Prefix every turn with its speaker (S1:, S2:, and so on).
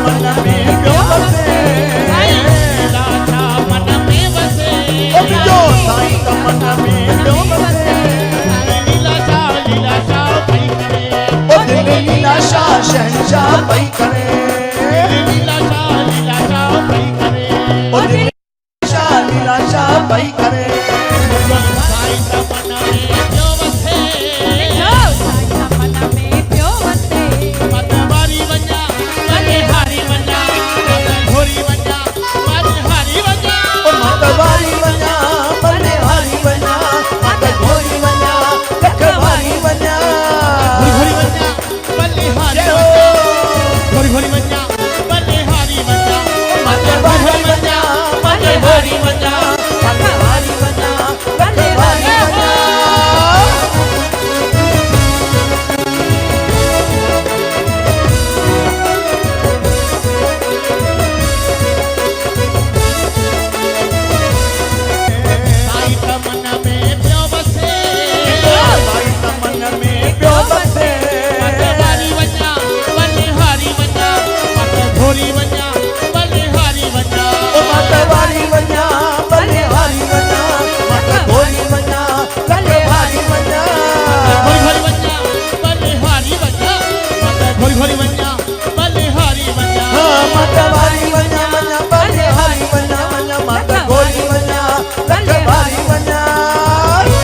S1: मन में पियो वसे
S2: लीलाशा मन में वसे
S1: ओ बिजो साईं त मन में पियो वसे
S2: लीलाशा लीलाशा भई करे
S1: ओ दिल लीलाशा शहंशाह भई करे
S2: लीलाशा लीलाशा भई करे
S1: ओ दिल लीलाशा भई करे
S2: साईं त मन में पियो वसे मतवारी वञा मने हारी वञा घोरी वञा मने हारी वञा
S1: ओ मतवारी वञा मने हारी वञा मत घोरी वञा रखवारी वञा
S2: घोरी वञा मने हारी
S1: जय हो
S2: घोरी वञा